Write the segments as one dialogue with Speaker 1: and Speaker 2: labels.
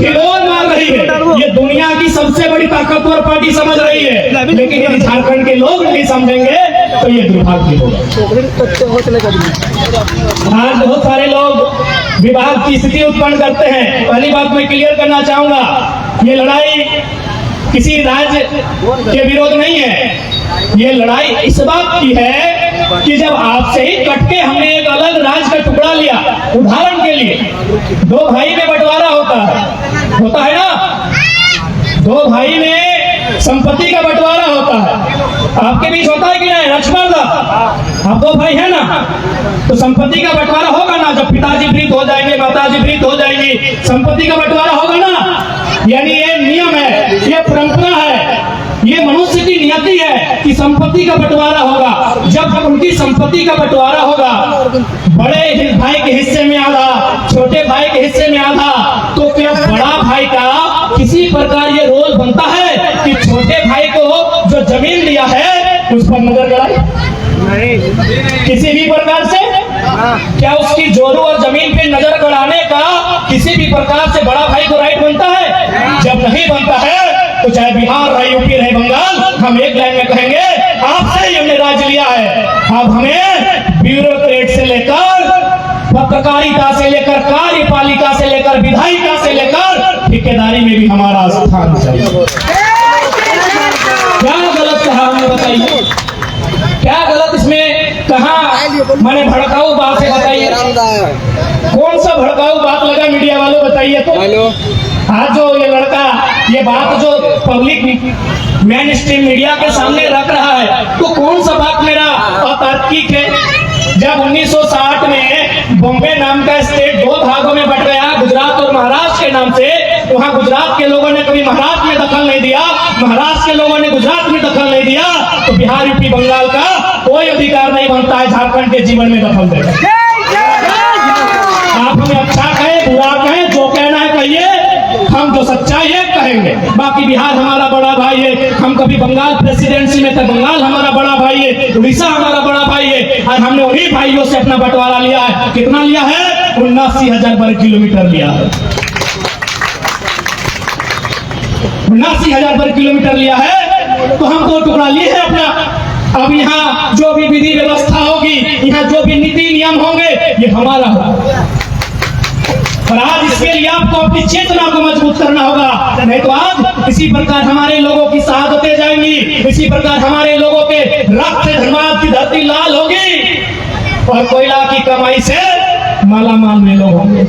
Speaker 1: हिलोर मार रही है। ये दुनिया की सबसे बड़ी ताकतवर पार्टी समझ रही है, लेकिन यदि झारखंड के लोग नहीं समझेंगे तो ये दुर्भाग्य होगा। आज बहुत सारे लोग विवाद की स्थिति उत्पन्न करते हैं। पहली बात मैं क्लियर करना चाहूंगा, ये लड़ाई किसी राज्य के विरोध नहीं है। ये लड़ाई इस बात की है कि जब आपसे ही कटके हमने एक अलग राज्य का टुकड़ा लिया, उदाहरण के लिए दो भाई में बंटवारा होता है ना, दो भाई में संपत्ति का बंटवारा होता है। आपके बीच होता है कि नहीं लक्ष्मण दा? आप दो भाई है ना, तो संपत्ति का बंटवारा होगा ना। जब पिताजी वृद्ध हो जाएंगे, माताजी वृद्ध हो जाएंगी, संपत्ति का बंटवारा होगा ना। यानी ये नियम है, ये परंपरा है, ये मनुष्य की नियति है कि संपत्ति का बंटवारा होगा। जब उनकी संपत्ति का बंटवारा होगा, बड़े भाई के हिस्से में आधा, छोटे भाई के हिस्से में आधा, तो क्या बड़ा भाई का किसी प्रकार ये रोल बनता है कि छोटे भाई को जो जमीन दिया है उस पर नजर गड़ाई? नहीं, किसी भी प्रकार से। क्या उसकी जोरू और जमीन पे नजर गड़ाने का किसी भी प्रकार से बड़ा भाई को राइट बनता है? जब नहीं बनता है तो चाहे बिहार रहे, यूपी रहे, बंगाल, हम एक लाइन में कहेंगे आपसे ही हमने राज लिया है। अब हमें ब्यूरोक्रेट से लेकर पत्रकारिता से लेकर कार्यपालिका से लेकर विधायिका से लेकर ठेकेदारी में भी हमारा स्थान चाहिए। क्या गलत कहा हमें बताइए, क्या गलत इसमें कहा? मैंने भड़काऊ बात है, बताइए कौन सा भड़काऊ बात लगा मीडिया वालों, बताइए तो। आज जो ये लड़का ये बात जो पब्लिक मेन स्ट्रीम मीडिया के सामने रख रहा है, तो कौन सा बात मेरा अतार्किक है? जब 1960 में बॉम्बे नाम का स्टेट दो भागों में बट गया, गुजरात और महाराष्ट्र के नाम से, वहाँ गुजरात के लोगों ने कभी महाराष्ट्र में दखल नहीं दिया, महाराष्ट्र के लोगों ने गुजरात में दखल नहीं दिया, तो बिहार, यूपी, बंगाल का कोई अधिकार नहीं बनता है झारखंड के जीवन में दखल देगा। आप हमें अच्छा कहें, बुरा कहें, जो कहना है कहिए, हम जो सच्चाई है कहेंगे। बाकी बिहार हमारा बड़ा भाई है, हम कभी बंगाल प्रेसिडेंसी में थे, बंगाल हमारा बड़ा भाई है, उड़ीसा हमारा बड़ा भाई है, और हमने उन्हीं भाइयों से अपना बंटवारा लिया है। कितना लिया है? 79,000 वर्ग किलोमीटर लिया है। 79,000 वर्ग किलोमीटर लिया है, तो हम 2 टुकड़ा लिए हैं अपना। अब यहाँ जो भी विधि व्यवस्था होगी, यहाँ जो भी नीति नियम होंगे, ये हमारा होगा। और आज इसके लिए आपको अपनी चेतना को मजबूत करना होगा, नहीं तो आज इसी प्रकार हमारे लोगों की शहादतें जाएंगी, इसी प्रकार हमारे लोगों के रक्त से धर्मार्थ की धरती लाल होगी और कोयला की कमाई से मालामाल में लोग होंगे।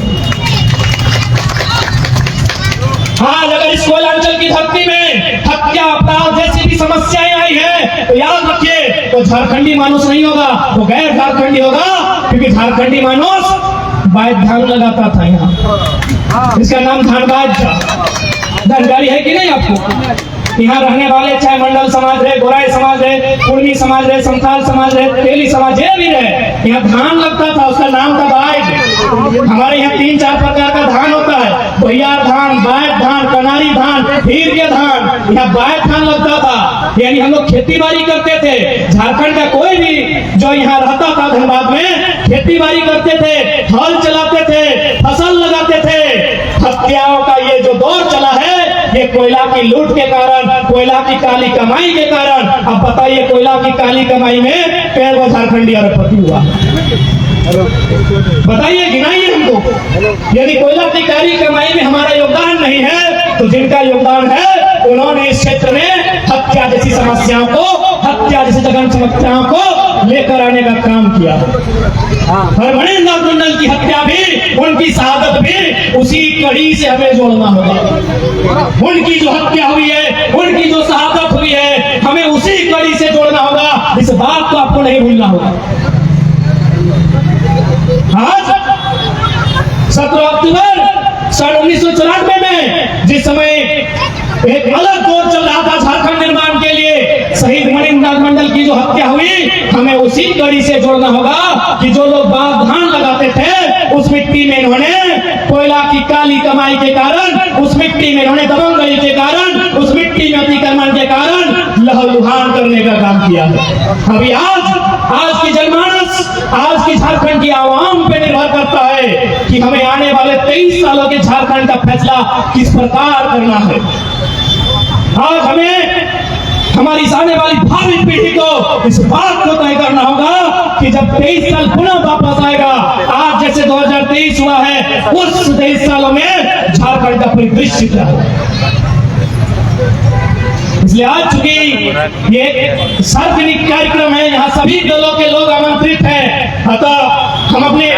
Speaker 1: आज अगर इस कोयलांचल की धरती में हत्या, अपराध जैसी भी समस्याएं आई है, तो याद रखिए, तो झारखंडी मानुस नहीं होगा, वो गैर झारखंडी होगा, क्योंकि झारखंडी मानुस बाय धान लगाता था यहाँ, इसका नाम धानबाज था। जानकारी है कि नहीं आपको? यहाँ रहने वाले चाहे मंडल समाज रहे, गोराई समाज रहे, कुर्मी समाज रहे, संथाल समाज रहे, तेली समाज भी रहे, यहाँ धान लगता था, उसका नाम था बाइट। हमारे यहाँ 3-4 प्रकार का धान होता है, भैयार धान, बाइट धान, कनारी धान, हीर के धान। यहाँ बाइट धान लगता था, यानी हम लोग खेती बाड़ी करते थे। झारखंड का कोई भी जो यहाँ रहता था धनबाद में, खेती बाड़ी करते थे, हल चलाते थे, फसल लगाते थे। हत्याओं का ये जो दौर चला है, ये कोयला की लूट के कारण, कोयला की काली कमाई के कारण। अब बताइए, कोयला की काली कमाई में कैसा झारखंडी अरबपति हुआ? बताइए, गिनाइए हमको। यदि कोयला की काली कमाई में हमारा योगदान नहीं है, तो जिनका योगदान है उन्होंने इस क्षेत्र में हत्या जैसी समस्याओं को, हत्या जैसी जघन्य समस्याओं को लेकर आने का काम किया। धर्मेंद्र नाथ मंडल की हत्या भी, उनकी शहादत भी उसी कड़ी से हमें जोड़ना होगा। उनकी जो हत्या हुई है, उनकी जो शहादत हुई है, हमें उसी कड़ी से जोड़ना होगा। इस बात को आपको नहीं भूलना होगा। आज 17 अक्टूबर सन 1994 में जिस समय एक अलग दौर चल रहा था झारखंड निर्माण के लिए, शहीद मणिन्द्र नाथ मंडल की जो हत्या हुई, हमें उसी कड़ी से जोड़ना होगा कि जो लोग बाग धान लगाते थे, उस मिट्टी में इन्होंने कोयला की काली कमाई के कारण, उस मिट्टी में इन्होंने दबंगई के कारण, उस मिट्टी में अतिक्रमण के कारण लहूलुहान करने का काम किया है। अभी आज की जनमानस, आज की झारखंड की आवाम पे निर्भर करता है कि हमें आने वाले 23 सालों के झारखंड का फैसला किस प्रकार करना है। आज हमें हमारी आने वाली भावी पीढ़ी को इस बात को तय करना होगा कि जब 23 साल पुनः वापस आएगा, आज जैसे 2023 हुआ है, उस 23 सालों में झारखंड का परिदृश्य क्या है। इसलिए आज चूंकि ये सार्वजनिक कार्यक्रम है, यहाँ सभी दलों के लोग आमंत्रित हैं, अतः हम अपने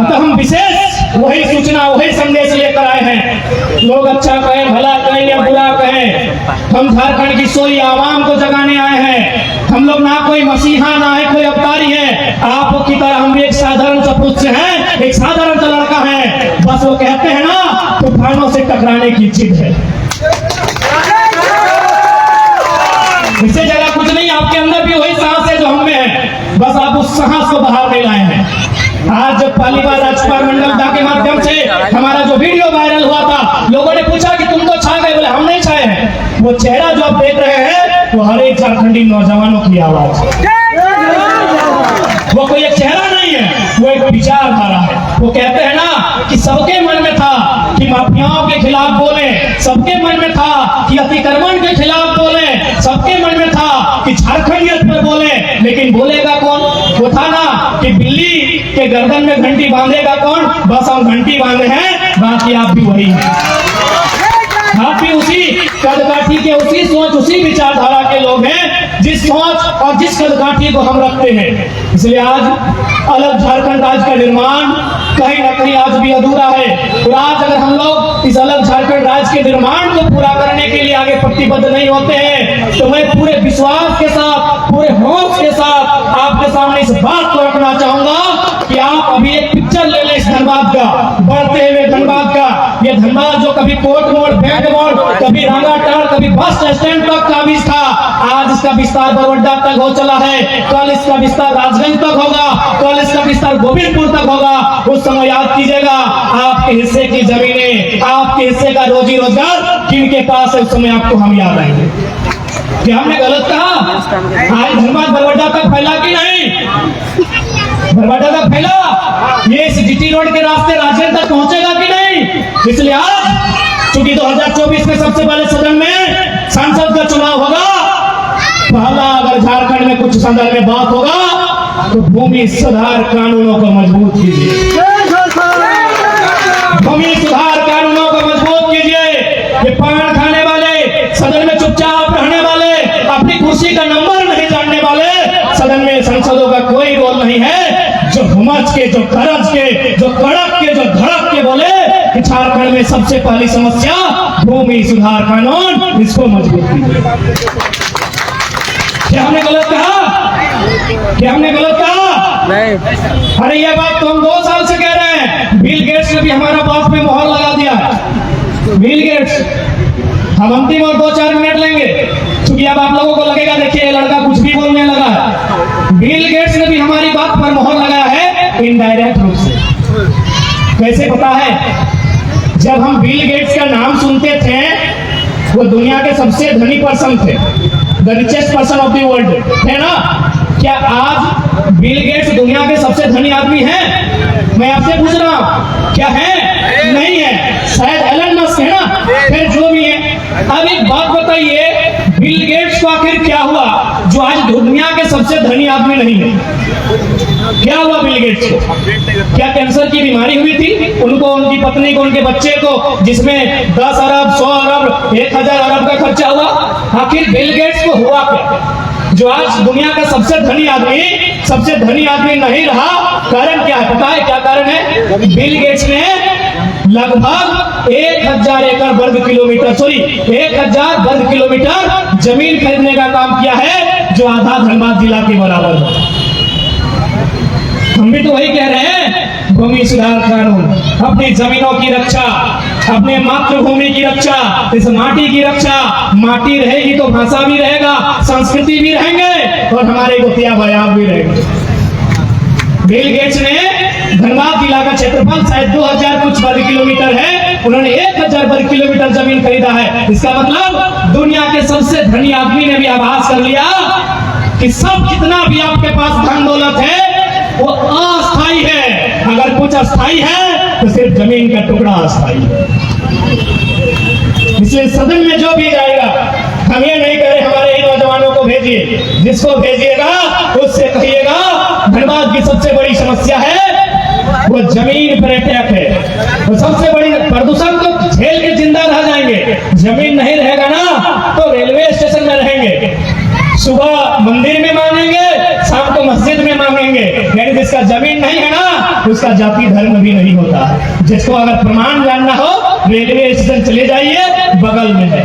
Speaker 1: हम विशेष वही सूचना वही संदेश लेकर आए हैं। लोग अच्छा कहें, भला कहें या बुरा कहें, हम झारखंड की सोई आवाम को जगाने आए हैं। हम लोग ना कोई मसीहा ना है कोई अवतारी है, आप की तरह हम भी एक साधारण सा पुरुष हैं, एक साधारण सा लड़का है। बस वो कहते हैं ना, तूफानों से टकराने की जिद है, इससे ज्यादा कुछ नहीं। आपके अंदर भी वही साहस है जो हम में है, बस आप उस साहस को बाहर नहीं लाए हैं। आज जब पहली बार राजपाल मंडल के माध्यम से हमारा जो वीडियो वायरल हुआ था, लोगों ने पूछा कि तुम तो छा गए, बोले हम नहीं छाए हैं। वो चेहरा जो आप देख रहे हैं वो हर एक झारखंडी नौजवानों की आवाज है, वो कोई एक चेहरा नहीं है, वो एक विचारधारा है। वो कहते हैं ना कि सबके मन में था कि माफियाओं के खिलाफ बोले, सबके मन में था कि अतिक्रमण के खिलाफ बोले, सबके मन में था कि झारखंडियत पर बोले, लेकिन बोलेगा कौन? वो था ना कि बिल्ली के गर्दन में घंटी बांधेगा कौन? बस हम घंटी बांधे हैं, बाकी आप भी वही हैं, आप भी उसी कदकाठी के, उसी सोच उसी विचारधारा के लोग हैं, जिस सोच और जिस कदकाठी को हम रखते हैं। इसलिए आज अलग झारखंड राज्य का निर्माण कहीं ना कहीं आज भी अधूरा है, और आज अगर हम लोग इस अलग झारखंड राज्य के निर्माण को पूरा करने के लिए आगे प्रतिबद्ध नहीं होते हैं, तो मैं पूरे विश्वास के साथ, पूरे होश के साथ आपके सामने इस बात को रखना चाहूंगा कि आप अभी एक पिक्चर ले लें इस धनबाद का, बढ़ते हुए धनबाद का। ये धनबाद जो कभी कोर्ट मोड़, बैंक मोड़, कभी रांगाटाड़, कभी बस स्टैंड तक का भी था, आज इसका विस्तार बरवड्डा तक हो चला है, कल इसका विस्तार राजगंज तक होगा, कल इसका विस्तार गोविंदपुर तक होगा। उस समय याद कीजिएगा, आपके हिस्से की जमीनें, आपके हिस्से का रोजी रोजगार किनके पास है, उस समय आपको हम याद आएंगे। क्या हमने गलत कहा? आज धनबाद बरवड्डा तक फैला कि नहीं? बरवड्डा तक फैला, ये जीटी रोड के रास्ते राजगंज तक पहुंचेगा कि नहीं? इसलिए आज चूंकि 2024 में सबसे पहले सदन में सांसद का चुनाव होगा, पहला अगर झारखंड में कुछ सदन में बात होगा तो भूमि सुधार कानूनों को मजबूत कीजिए, भूमि सुधार कानूनों को मजबूत कीजिए। ये पान खाने वाले, सदन में चुपचाप रहने वाले, अपनी कुर्सी का नंबर नहीं जानने वाले सदन में सांसदों का कोई रोल नहीं है। जो हुमच के, जो गरज के, जो कड़क के, जो धड़क के बोले कि झारखंड में सबसे पहली समस्या भूमि सुधार कानून, इसको मजबूत कीजिए। क्या हमने गलत कहा? क्या हमने गलत कहा? नहीं। अरे ये बात तो हम 2 साल से कह रहे हैं। बिल गेट्स ने भी हमारा बात में मोहर लगा दिया। बिल गेट्स, हम अंतिम और 2-4 मिनट लेंगे, क्योंकि अब आप लोगों को लगेगा देखिए ये लड़का कुछ भी बोलने लगा है। बिल गेट्स ने भी हमारी बात पर मोहर लगाया है इनडायरेक्ट रूप से। कैसे पता है? जब हम बिल गेट्स का नाम सुनते थे, वो दुनिया के सबसे धनी पर्सन थे, the richest person of the world, है ना? क्या आज बिल गेट्स दुनिया के सबसे धनी आदमी हैं? मैं आपसे पूछ रहा हूं, क्या है? नहीं है। शायद एलन मस्क है ना, फिर जो भी है। अब एक बात बताइए, बिल गेट्स को आखिर क्या हुआ जो आज दुनिया के सबसे धनी आदमी नहीं है? क्या हुआ बिल गेट्स को? क्या कैंसर की बीमारी हुई थी उनको, उनकी पत्नी को, उनके बच्चे को, जिसमें 10 अरब, 100 अरब, 1000 अरब का खर्चा हुआ? आखिर बिल गेट्स को हुआ क्या जो आज दुनिया का सबसे धनी आदमी नहीं रहा? कारण क्या है? पता है क्या कारण है? बिल गेट्स ने लगभग 1000 एकड़ वर्ग किलोमीटर, सॉरी 1000 वर्ग किलोमीटर जमीन खरीदने का काम किया है, जो आधा धनबाद जिला के बराबर है। हम भी तो वही कह रहे हैं, भूमि सुधार कानून, अपनी जमीनों की रक्षा, अपने मातृभूमि की रक्षा, इस माटी की रक्षा। माटी रहेगी तो भाषा भी रहेगा, संस्कृति भी रहेंगे, और हमारे गोतिया बयान भी रहेंगे। बिल गेट्स ने धनबाद जिला का क्षेत्रफल शायद 2000 कुछ वर्ग किलोमीटर है, उन्होंने 1000 वर्ग किलोमीटर जमीन खरीदा है। इसका मतलब दुनिया के सबसे धनी आदमी ने भी आभास कर लिया कि सब जितना भी आपके पास धन दौलत है वो अस्थाई है, अगर कुछ अस्थाई है तो सिर्फ जमीन का टुकड़ा अस्थाई है। इसलिए सदन में जो भी जाएगा, हम ये नहीं कह रहे हमारे ही नौजवानों को भेजिए, जिसको भेजिएगा उससे कहिएगा धनबाद की सबसे बड़ी समस्या है वो जमीन पर अटैक है। वो सबसे बड़ी प्रदूषण तो झेल के जिंदा रह जाएंगे, जमीन नहीं रहेगा ना तो रेलवे स्टेशन में रहेंगे, सुबह मंदिर में मांगेंगे, शाम को मस्जिद में मांगेंगे। यानी जिसका जमीन नहीं है ना उसका जाति धर्म भी नहीं होता। जिसको अगर प्रमाण जानना हो रेलवे स्टेशन चले जाइए, बगल में है।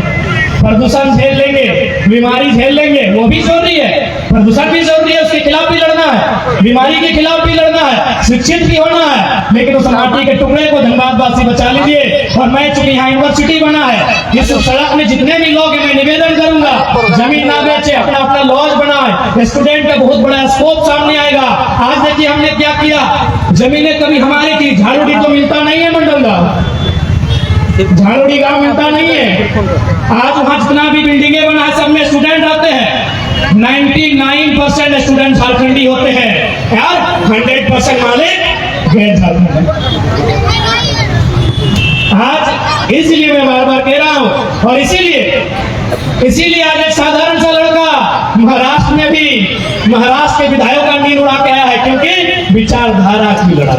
Speaker 1: प्रदूषण झेल लेंगे, बीमारी झेल लेंगे, वो भी जरूरी है, प्रदूषण भी जरूरी है, उसके खिलाफ भी लड़ना है, बीमारी के खिलाफ भी लड़ना है, शिक्षित भी होना है, लेकिन उस माटी के टुकड़े को धनबाद वासी बचा लीजिए। और मैं चूंकि यहाँ यूनिवर्सिटी बना है, इस सड़क में जितने भी लोग हैं मैं निवेदन करूंगा जमीन ना बेचे, अपना अपना लॉज बनाए, स्टूडेंट का बहुत बड़ा स्कोप सामने आएगा। आज देखिए हमने क्या किया, जमीनें कभी हमारी थी, झाड़ूडी तो मिलता नहीं है मंडल का, झाड़ूडी गांव मिलता नहीं है। आज वहां जितना भी बिल्डिंगें बना है सब में स्टूडेंट रहते हैं, 99% स्टूडेंट झारखंडी होते हैं यार, 100% मालिक गैर झारखंडी। आज इसलिए मैं बार बार कह रहा हूं, और इसीलिए आज एक साधारण सा लड़का महाराष्ट्र के विधायकों का नींद उड़ा के आया है, क्योंकि विचारधारा की लड़ाई।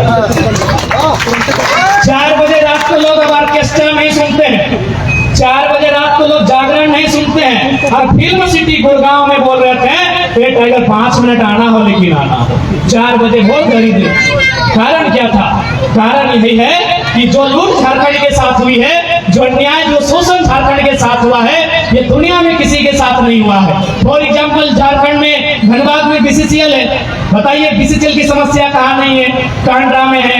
Speaker 1: 4 बजे रात को लोग अब ऑर्केस्ट्रा नहीं सुनते हैं, 4 बजे रात को लोग जागरण नहीं सुनते हैं, और फिल्म सिटी गुड़गांव में बोल रहे थे एक अगर 5 मिनट आना हो लेकिन आना हो, 4 बजे बहुत दरिद्र। कारण क्या था? कारण यही है कि जो लूट झारखंड के साथ हुई है, जो अन्याय जो शोषण झारखंड के साथ हुआ है, ये दुनिया में किसी के साथ नहीं हुआ है। फॉर एग्जाम्पल झारखंड में धनबाद में बीसीसीएल है, बताइए बीसीसीएल की समस्या कहाँ नहीं है? कांड्रा में है,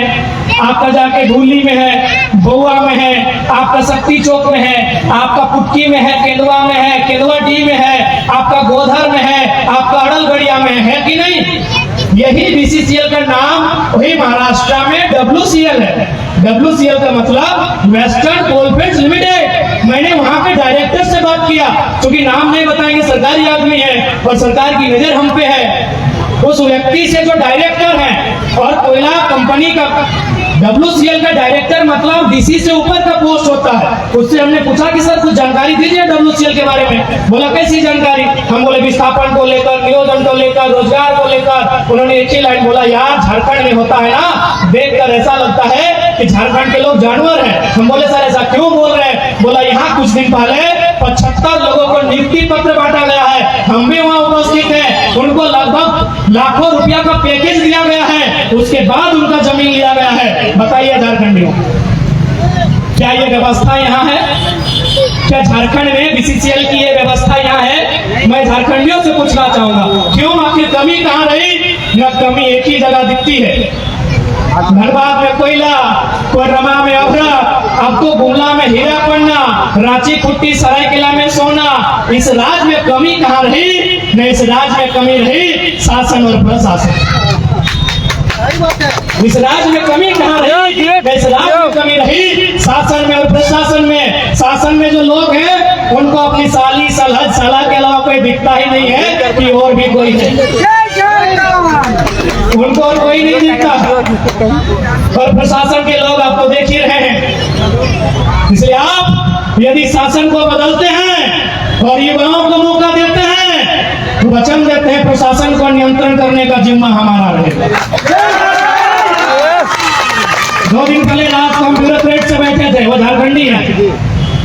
Speaker 1: आपका जाके धूली में है, बउआ में है, आपका शक्ति चौक में है, आपका पुटकी में है, केंदुआ में है, केंदुआ डी में है, आपका गोधर में है, आपका अड़लगढ़िया में है कि नहीं? यही बीसीसीएल का नाम वही महाराष्ट्र में WCL है। WCL का मतलब वेस्टर्न कोलफील्ड्स लिमिटेड। मैंने वहां पे डायरेक्टर से बात किया, क्योंकि नाम नहीं बताएंगे, सरकारी आदमी है और सरकार की नजर हम पे है। उस व्यक्ति से जो डायरेक्टर है, और कोयला कंपनी का WCL का डायरेक्टर मतलब डीसी से ऊपर का पोस्ट होता है, उससे हमने पूछा कि सर कुछ जानकारी दीजिए WCL के बारे में। बोला कैसी जानकारी? हम बोले विस्थापन को लेकर, नियोजन को लेकर, रोजगार को लेकर। उन्होंने एक ही लाइन बोला, यार झारखंड में होता है ना, देखकर ऐसा लगता है कि झारखंड के लोग जानवर हैं। हम बोले सर ऐसा क्यों बोल रहे हैं? बोला यहाँ कुछ दिन पहले 75 लोगों को नियुक्ति पत्र बांटा गया है, हम भी वहाँ उपस्थित हैं, उनको लगभग लाखों रुपया का पैकेज दिया गया है, उसके बाद उनका जमीन लिया गया है। बताइए झारखंडियों, क्या ये व्यवस्था यहाँ है? क्या झारखंड में बीसीसीएल की ये व्यवस्था यहाँ है? मैं झारखंडियों से पूछना चाहूंगा, क्यों आखिर कमी कहाँ रही? न कमी एक ही जगह दिखती है, धनबाद में कोयला, कोडरमा में अभ्रक, अब तो गुमला में हीरा पन्ना, रांची खुट्टी सरायकेला में सोना। इस राज्य में कमी कहाँ रही? न इस राज्य में कमी रही शासन और प्रशासन। इस राज्य में कमी कहाँ रही? इस राज्य में कमी रही शासन में और प्रशासन में। शासन में जो लोग हैं उनको अपनी साली साला के अलावा कोई दिखता ही नहीं है कि और भी कोई है, उनको और कोई नहीं दिखता। और प्रशासन के लोग आपको देख ही रहे हैं। इसलिए आप यदि शासन को बदलते हैं और युवाओं को मौका देते हैं तो वचन देते हैं प्रशासन को नियंत्रण करने का जिम्मा हमारा रहेगा। 2 दिन पहले रात को हम ब्यूरोक्रेट से बैठे थे, वो झारखंडी है,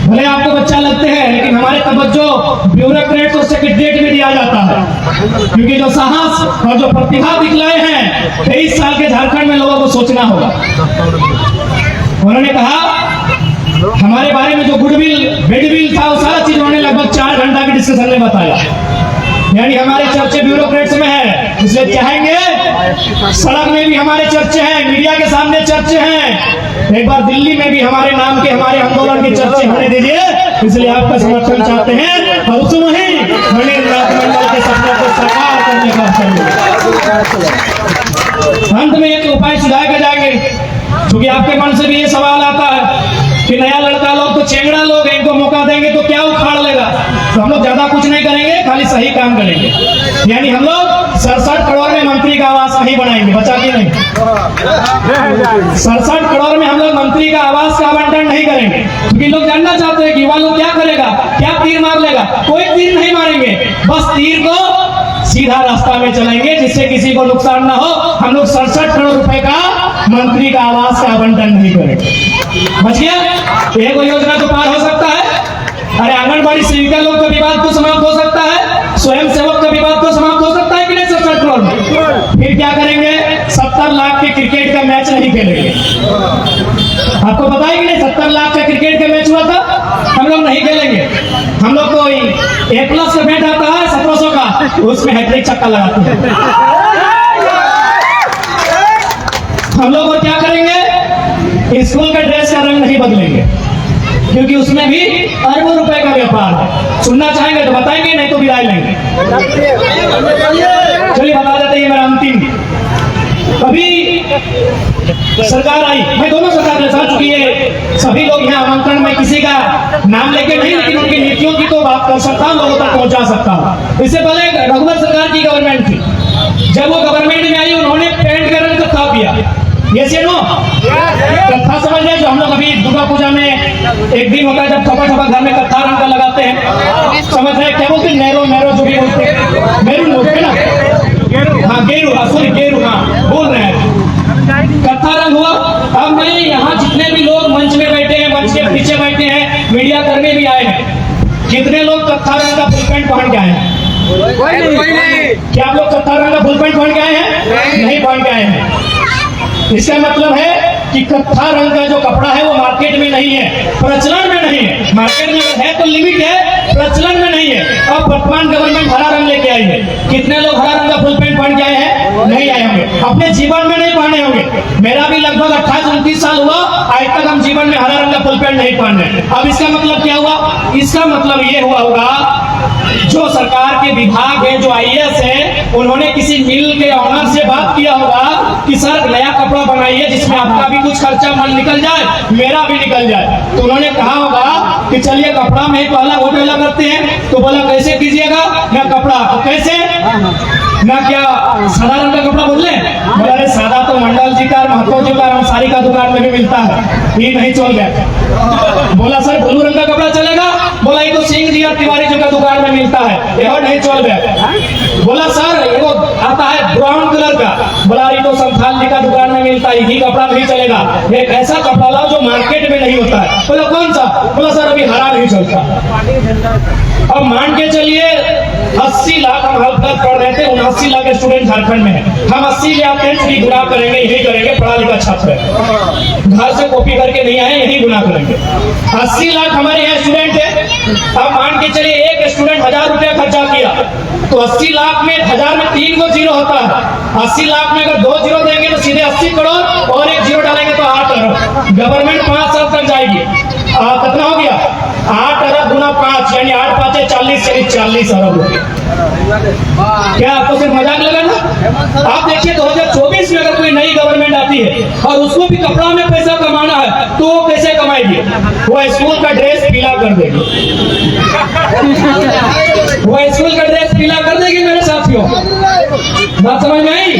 Speaker 1: भले आपको बच्चा लगते हैं, लेकिन हमारे तवज्जो ब्यूरोक्रेट को सेक्रेटरीट में दिया जाता है, क्योंकि जो साहस और जो प्रतिभा दिखलाए हैं 23 साल के झारखंड में लोगों को सोचना होगा। उन्होंने कहा हमारे बारे में जो गुडविल बेडविल था वो सारा चीज उन्होंने लगभग 4 घंटा की डिस्कशन में बताया। यानी हमारे चर्चे ब्यूरोक्रेट्स में है, इसलिए चाहेंगे सड़क में भी हमारे चर्चे हैं, मीडिया के सामने चर्चे हैं, एक बार दिल्ली में भी हमारे नाम के हमारे आंदोलन के चर्चे होने दीजिए। इसलिए आपका समर्थन चाहते हैं और उसमें ही मणिनाथ मंडल के सपनों को साकार करने का अवसर। अंत में एक उपाय सुझाए जाएंगे, क्योंकि आपके मन से भी ये सवाल आता है कि नया लड़का लोग तो चेंगड़ा लोग हैं, इनको मौका देंगे तो क्या उखाड़ लेगा। तो हम लोग ज्यादा कुछ नहीं करेंगे, खाली सही काम करेंगे। यानी हम लोग 67 करोड़ में मंत्री का आवास नहीं बनाएंगे, बचा के नहीं। 67 करोड़ में हम लोग मंत्री का आवास का आवंटन नहीं करेंगे, क्योंकि लोग जानना चाहते हैं कि युवा लोग क्या करेगा, क्या तीर मार लेगा। कोई तीर नहीं मारेंगे, बस तीर को सीधा रास्ता में चलेंगे जिससे किसी को नुकसान ना हो। हम लोग 67 करोड़ रुपए का मंत्री का आवास का आवंटन नहीं करेंगे। बच गया? एक योजना तो पार हो सकता है। अरे आंगनबाड़ी सेविका लोग का विवाद तो समाप्त हो सकता है, स्वयं सेवक का विवाद तो समाप्त हो सकता है कि नहीं 67 करोड़ में। फिर क्या करेंगे? 70 लाख के क्रिकेट का मैच नहीं खेलेंगे। आपको पता है कि नहीं 70 लाख का क्रिकेट का मैच हुआ था, हम लोग नहीं खेलेंगे। हम लोग को A+ का बैट आता है 1700 का, उसमें हैट्रिक छक्का लगाते हैं। हम लोग और क्या करेंगे? स्कूल का ड्रेस का रंग नहीं बदलेंगे, क्योंकि उसमें भी अरबों रुपए का व्यापार है। सुनना चाहेंगे तो बताएंगे, नहीं तो विदाई लेंगे। चलिए बता देते हैं, मेरा अंतिम। अभी सरकार आई, मैं दोनों सरकार के साथ चुकी है, सभी लोग यहाँ आमंत्रण में किसी का नाम लेके नहीं, लेकिन उनकी नीतियों की तो बात कर सकता हूँ, लोगों तक पहुंचा सकता हूँ। इससे पहले रघुवर सरकार की गवर्नमेंट थी, जब वो गवर्नमेंट में आई उन्होंने पेंट का रंग कत्था किया। ये नो कत्था समझ रहे, जो हम लोग अभी दुर्गा पूजा में एक दिन होता है जब थपा थपा घर में कत्था रंग का लगाते हैं, समझ रहे क्या बोलते हैं? नैरो नैरो जो भी बोलते हैं, मेरून बोलते हैं ना, हाँ गेरू, सॉरी गेरू, हाँ बोल रहे हैं। कत्था रंग हुआ। अब मैं यहाँ जितने भी लोग मंच में बैठे हैं, मंच के पीछे बैठे हैं, मीडिया कर्मी भी आए हैं, कितने लोग कत्था रंग का फुल पैंट पहन के आए हैं? कोई नहीं। क्या आप लोग कत्था रंग का फुल पैंट पहन के आए हैं? नहीं पहन के आए हैं। इसका मतलब है कि कत्था रंग का जो कपड़ा है वो मार्केट में नहीं है, प्रचलन में नहीं है। मार्केट में है तो लिमिट है, प्रचलन में नहीं है। अब वर्तमान गवर्नमेंट हरा रंग लेके आई है। कितने लोग हरा रंग का फुल पैंट पहन के आए हैं? नहीं आए होंगे, अपने जीवन में नहीं पहने होंगे। मेरा भी लगभग 28-29 साल हुआ, आज तक हम जीवन में हरा रंग का फुल पैंट नहीं पहने। अब इसका मतलब क्या हुआ? इसका मतलब ये हुआ होगा, जो सरकार के विभाग है, जो IAS है, उन्होंने किसी मिल के ऑनर से बात किया होगा कि सर नया कपड़ा बनाइए जिसमें आपका भी कुछ खर्चा मन निकल जाए, मेरा भी निकल जाए। तो उन्होंने कहा होगा कि चलिए कपड़ा में तो अलग हो पहला करते हैं। तो बोला कैसे कीजिएगा? ना कपड़ा तो कैसे, ना क्या सादा रंग का कपड़ा बदले? बोला अरे सादा तो मंडल जी का, महतो जी का, अंसारी का दुकान में भी मिलता है, ये नहीं चल गया। बोला सर ब्लू रंग का कपड़ा चलेगा? बोला ये तो सिंह जी और तिवारी जी का दुकान में मिलता है, यह नहीं चल गया। बोला सर वो आता है ब्राउन कलर का, बोला ये तो संथाल जी का दुकान में मिलता है, ये कपड़ा नहीं चलेगा। एक ऐसा कपड़ा लाओ जो मार्केट में नहीं होता है। बोला कौन सा? बोला सर अभी हरा नहीं चलता। अब मान के चलिए 80 लाख हम हेल्थ क्लब पढ़ रहे थे, 79 लाख स्टूडेंट झारखंड में है। हम 80 ले आते हैं, फ्री गुना करेंगे, यही करेंगे, पढ़ा लिखा छात्र है, घर से कॉपी करके नहीं आए, यही गुना करेंगे। 80 लाख हमारे यहाँ स्टूडेंट है। अब मान के चलिए एक स्टूडेंट 1000 रुपया खर्चा किया, तो 80 लाख में 1000 में 3 को जीरो होता है। 80 लाख में अगर 2 जीरो देंगे तो सीधे 80 करोड़, और एक जीरो डालेंगे तो 8 अरब। गवर्नमेंट 5 साल तक जाएगी। कितना हो गया? 8 अरब गुना 5, यानी 8 5 40, यानी 40 अरब। क्या आपको सिर्फ मजाक लगा ना? आप देखिए 2024 में अगर कोई नई गवर्नमेंट आती है और उसको भी कपड़ा में पैसा कमाना है, तो वो कैसे कमाएगी? वो स्कूल का ड्रेस पीला कर देगी। वो स्कूल का ड्रेस पीला कर देगी मेरे साथियों। बात समझ में आई?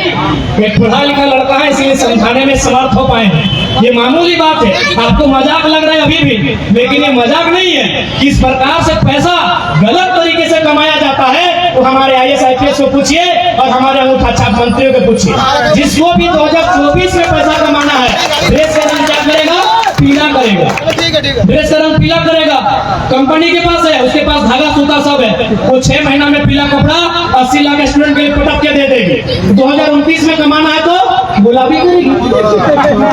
Speaker 1: एक पढ़ा लिखा लड़का है, इसलिए समझाने में समर्थ हो पाए हैं। ये मामूली बात है, आपको मजाक लग रहा है अभी भी, लेकिन ये मजाक नहीं है। किस प्रकार से पैसा गलत तरीके से कमाया जाता है तो हमारे IAS IPS को पूछिए और हमारे अंगूठा छाप मंत्रियों को पूछिए। जिसको भी 2024 में पैसा कमाना है, ड्रेस का रंग क्या करेगा? पीला करेगा। ड्रेस का रंग पीला करेगा। कंपनी के पास है, उसके पास धागा सूता सब है, वो 6 महीना में पीला कपड़ा 80 लाख स्टूडेंट के लिए पटक के दे देगी। 2029 में कमाना है तो गुलाबी करेगी,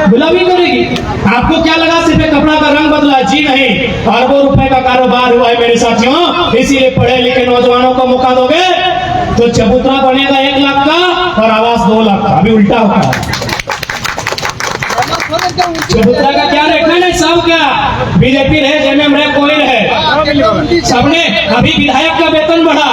Speaker 1: गुलाबी करेगी। आपको क्या लगा सिर्फ कपड़ा का रंग बदला? जी नहीं, अरबों रुपए का कारोबार हुआ है मेरे साथियों। इसीलिए पढ़े लिखे नौजवानों को मौका दोगे तो चबूतरा बनेगा 1 लाख का और आवास 2 लाख का। अभी उल्टा होगा। चबूतरा का क्या रेट है? सब क्या बीजेपी रहे, जेएमएम रहे, कोई रहे, सबने अभी विधायक का वेतन बढ़ा।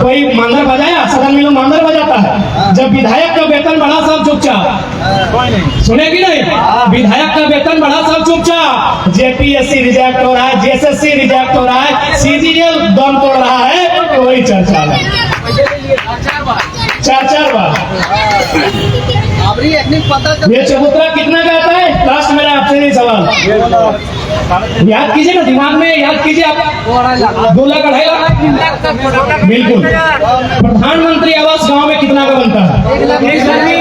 Speaker 1: कोई मांदर बजाया? सदन में लोग मांदर बजाता है। जब विधायक का वेतन बढ़ा सब चुपचाप, सुने कि नहीं? विधायक का वेतन बढ़ा, सब चुपचाप। जेपीएससी रिजेक्ट हो रहा है, जेएसएससी रिजेक्ट हो रहा है, सीजीएल दम तोड़ रहा है, कोई चर्चा नहीं। 4 बार ये चबूतरा कितना का आता है? लास्ट मेरा आपसे नहीं सवाल, याद कीजिए ना, दिमाग में याद कीजिए आप। 2 लाख 2.5 लाख बिल्कुल। प्रधानमंत्री आवास गांव में कितना का बनता है?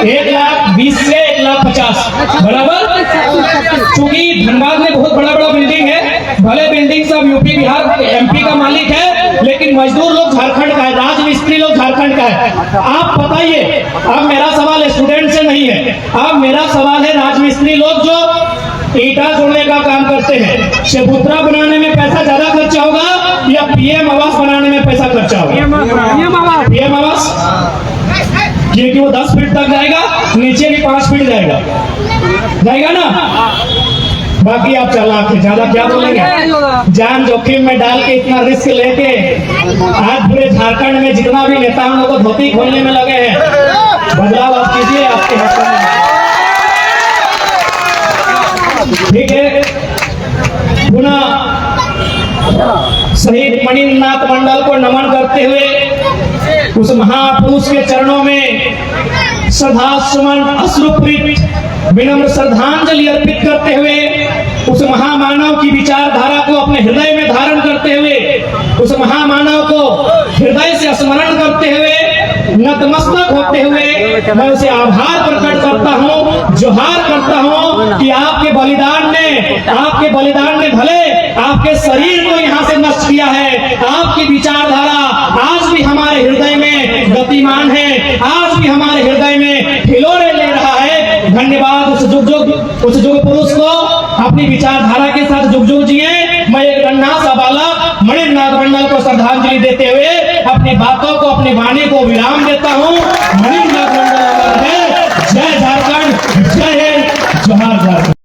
Speaker 1: 1,20,000 से 1,50,000 बराबर। क्योंकि धनबाद में बहुत बड़ा बड़ा बिल्डिंग है, भले बिल्डिंग सब यूपी बिहार एमपी का मालिक है, लेकिन मजदूर लोग झारखंड का है, राजमिस्त्री लोग झारखंड का है। आप बताइए, अब मेरा सवाल स्टूडेंट से नहीं है, अब मेरा सवाल है राजमिस्त्री लोग जो ईटा जोड़ने का काम करते हैं, चबूतरा बनाने में पैसा ज्यादा खर्चा होगा या पीएम आवास बनाने में पैसा खर्चा होगा? पीएम आवास, क्योंकि वो 10 फीट तक जाएगा, नीचे भी 5 फीट जाएगा ना। बाकी आप चालाक हैं, ज्यादा क्या बोलेंगे? जान जोखिम में डाल के इतना रिस्क लेके आज पूरे झारखंड में जितना भी नेता हम लोग को धोती खोलने में लगे हैं, बदलाव आप कीजिए, आपके हाथ में। ठीक है, पुनः शहीद मणिनाथ मंडल को नमन करते हुए उस महापुरुष के चरणों में श्रद्धा सुमन अश्रुपूरित विनम्र श्रद्धांजलि अर्पित करते हुए, उस महामानव की विचारधारा को अपने हृदय में धारण करते हुए, उस महामानव को हृदय से स्मरण करते हुए, नतमस्तक होते हुए मैं उसे आभार प्रकट करता हूँ, जोहार करता हूँ कि आपके बलिदान ने भले आपके शरीर को यहाँ से नष्ट किया है, आपकी विचारधारा आज भी हमारे हृदय में गतिमान है, आज भी हमारे हृदय में हिलोरे ले रहा है। धन्यवाद उस जुग पुरुष को, अपनी विचारधारा के साथ जुग जुग जिए। मैं एक नन्हा सा बालक मणिनाथ मंडल को श्रद्धांजलि देते हुए अपनी बातों को, अपनी वाणी को विराम देता हूँ। मणिनाथ मंडल जय झारखंड, जय हिंद, जोहार झारखंड।